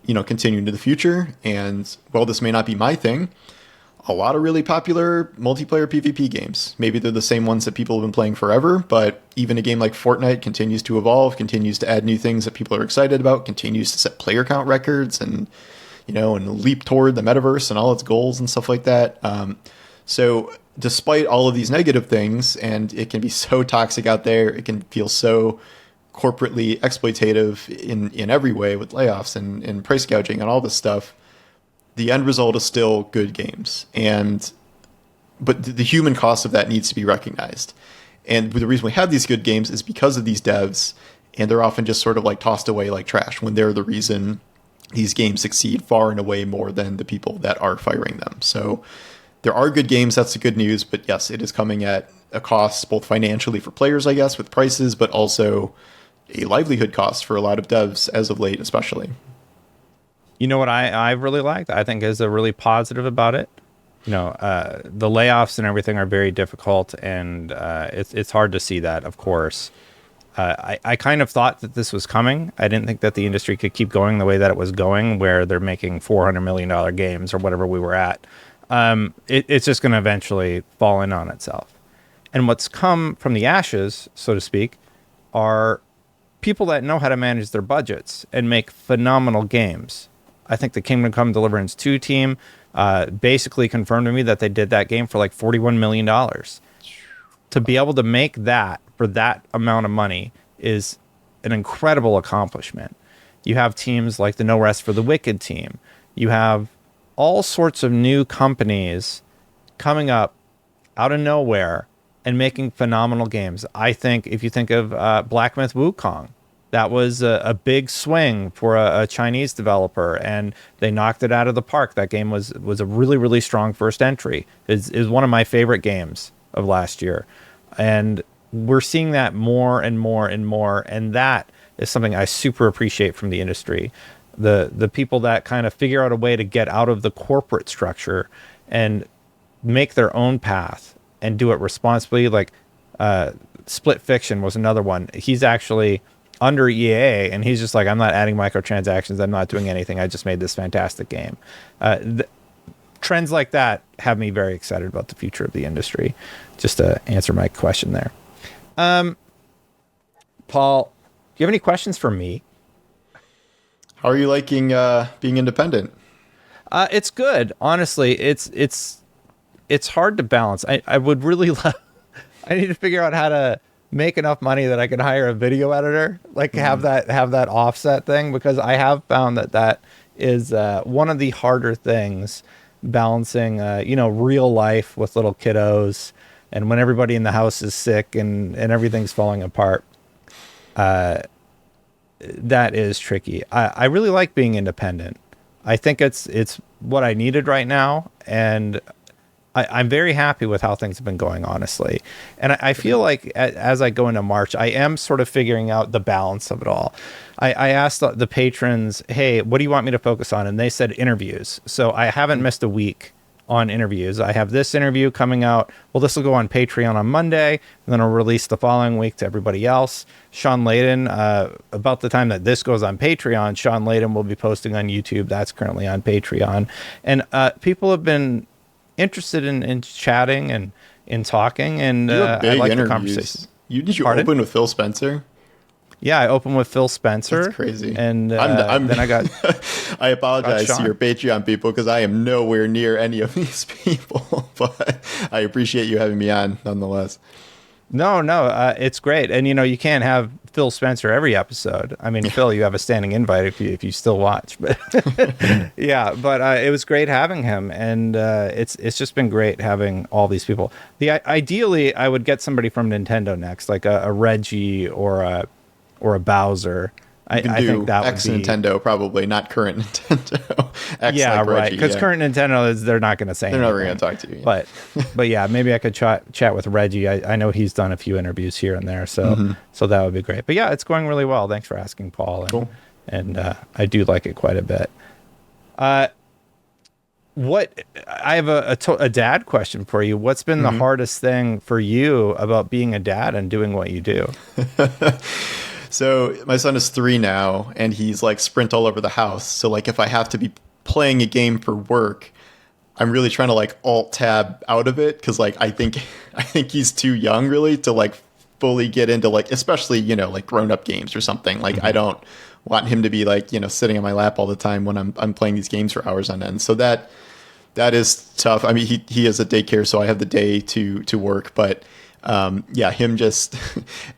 you know, continue into the future. And while this may not be my thing, a lot of really popular multiplayer PvP games. Maybe they're the same ones that people have been playing forever, but even a game like Fortnite continues to evolve, continues to add new things that people are excited about, continues to set player count records and, you know, and leap toward the metaverse and all its goals and stuff like that. So despite all of these negative things, and it can be so toxic out there, it can feel so corporately exploitative in every way with layoffs and price gouging and all this stuff, the end result is still good games. But the human cost of that needs to be recognized. And the reason we have these good games is because of these devs, and they're often just sort of like tossed away like trash when they're the reason these games succeed far and away more than the people that are firing them. So there are good games, that's the good news, but yes, it is coming at a cost both financially for players, I guess, with prices, but also a livelihood cost for a lot of devs as of late, especially. You know what I really liked, I think is a really positive about it. You know, the layoffs and everything are very difficult, and it's hard to see that, of course. I kind of thought that this was coming. I didn't think that the industry could keep going the way that it was going, where they're making $400 million games or whatever we were at. It's just going to eventually fall in on itself. And what's come from the ashes, so to speak, are people that know how to manage their budgets and make phenomenal games. I think the Kingdom Come Deliverance 2 team basically confirmed to me that they did that game for like $41 million. To be able to make that for that amount of money is an incredible accomplishment. You have teams like the No Rest for the Wicked team. You have all sorts of new companies coming up out of nowhere and making phenomenal games. I think if you think of Black Myth Wukong, that was a big swing for a Chinese developer, and they knocked it out of the park. That game was a really, really strong first entry. Is one of my favorite games of last year. And we're seeing that more and more and more, and that is something I super appreciate from the industry. The people that kind of figure out a way to get out of the corporate structure and make their own path and do it responsibly. Like Split Fiction was another one. He's actually under EA, and he's just like, I'm not adding microtransactions. I'm not doing anything. I just made this fantastic game. Trends like that have me very excited about the future of the industry. Just to answer my question there. Paul, do you have any questions for me? How are you liking being independent? It's good. Honestly, it's hard to balance. I would really love, I need to figure out how to make enough money that I can hire a video editor, like have that offset thing, because I have found that is one of the harder things, balancing real life with little kiddos, and when everybody in the house is sick and everything's falling apart, that is tricky. I really like being independent. I think it's what I needed right now, and I'm very happy with how things have been going, honestly. And I feel like as I go into March, I am sort of figuring out the balance of it all. I asked the patrons, hey, what do you want me to focus on? And they said interviews. So I haven't missed a week on interviews. I have this interview coming out. Well, this will go on Patreon on Monday, and then I'll release the following week to everybody else. Sean Layden, about the time that this goes on Patreon, Sean Layden will be posting on YouTube. That's currently on Patreon. And people have been interested in chatting and in talking, and You have big I like interviews. the conversation. Did you Pardon? open with Phil Spencer? Yeah, I opened with Phil Spencer. That's crazy. And then I got... I apologize Sean. to your Patreon people because I am nowhere near any of these people, but I appreciate you having me on nonetheless. No, it's great. And, you can't have Phil Spencer every episode. I mean, Phil, you have a standing invite if you still watch. But yeah, but it was great having him. And it's just been great having all these people. Ideally, I would get somebody from Nintendo next, like a Reggie or a Bowser. I think that would be... Nintendo, probably, not current Nintendo. Yeah, like right. Reggie, Because current Nintendo they're not going to say anything. They're never going to talk to you. Yeah. But yeah, maybe I could chat with Reggie. I know he's done a few interviews here and there, so that would be great. But yeah, it's going really well. Thanks for asking, Paul. And, Cool. And I do like it quite a bit. I have a dad question for you. What's been the hardest thing for you about being a dad and doing what you do? So my son is 3 now, and he's like sprint all over the house. So like if I have to be playing a game for work, I'm really trying to like alt tab out of it because like I think he's too young really to like fully get into like, especially like grown up games or something. Like I don't want him to be like sitting on my lap all the time when I'm playing these games for hours on end. So that is tough. I mean he has a daycare, so I have the day to work, but. Him just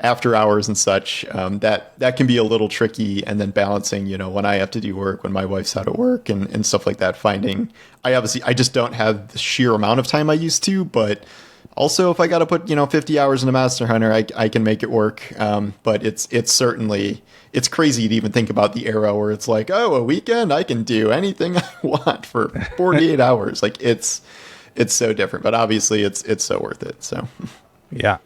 after hours and such, that can be a little tricky. And then balancing, when I have to do work, when my wife's out of work and stuff like that, I just don't have the sheer amount of time I used to, but also if I got to put, 50 hours into Monster Hunter, I can make it work. But it's crazy to even think about the era where it's like, oh, a weekend, I can do anything I want for 48 hours. Like it's so different, but obviously it's so worth it. So. Yeah.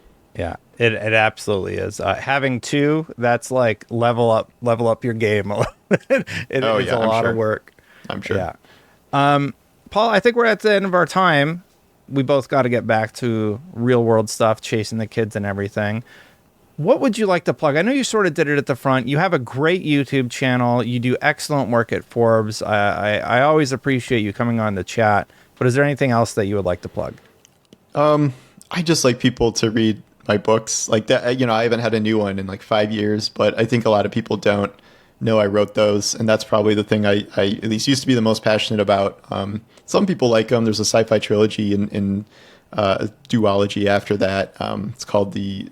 It absolutely is. Having 2, that's like level up your game. It is a lot of work. I'm sure. Yeah. Paul, I think we're at the end of our time. We both got to get back to real world stuff, chasing the kids and everything. What would you like to plug? I know you sort of did it at the front. You have a great YouTube channel. You do excellent work at Forbes. I always appreciate you coming on the chat. But is there anything else that you would like to plug? I just like people to read my books like that. I haven't had a new one in like 5 years, but I think a lot of people don't know I wrote those. And that's probably the thing I at least used to be the most passionate about. Some people like them. There's a sci-fi trilogy in duology after that. It's called the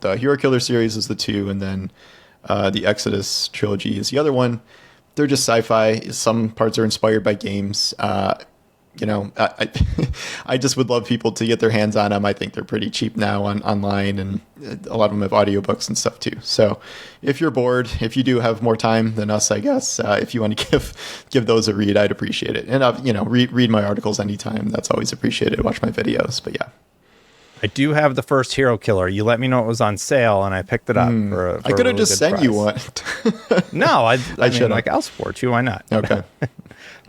Hero Killer series is the 2. And then the Exodus trilogy is the other one. They're just sci-fi. Some parts are inspired by games. I just would love people to get their hands on them. I think they're pretty cheap now online, and a lot of them have audiobooks and stuff too. So if you're bored, if you do have more time than us, I guess, if you want to give those a read, I'd appreciate it. And read my articles anytime. That's always appreciated. Watch my videos, but yeah. I do have the first Hero Killer. You let me know it was on sale, and I picked it up for I could have just sent you one. No, I mean, like, I'll support you. Why not? Okay.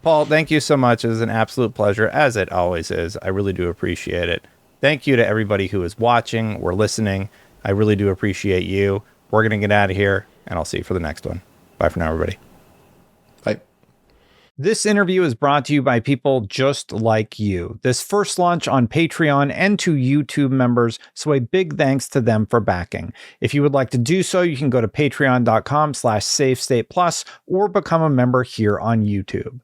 Paul, thank you so much. It was an absolute pleasure, as it always is. I really do appreciate it. Thank you to everybody who is watching or listening. I really do appreciate you. We're going to get out of here, and I'll see you for the next one. Bye for now, everybody. Bye. This interview is brought to you by people just like you. This first launch on Patreon and to YouTube members, so a big thanks to them for backing. If you would like to do so, you can go to patreon.com/SafeStatePlus or become a member here on YouTube.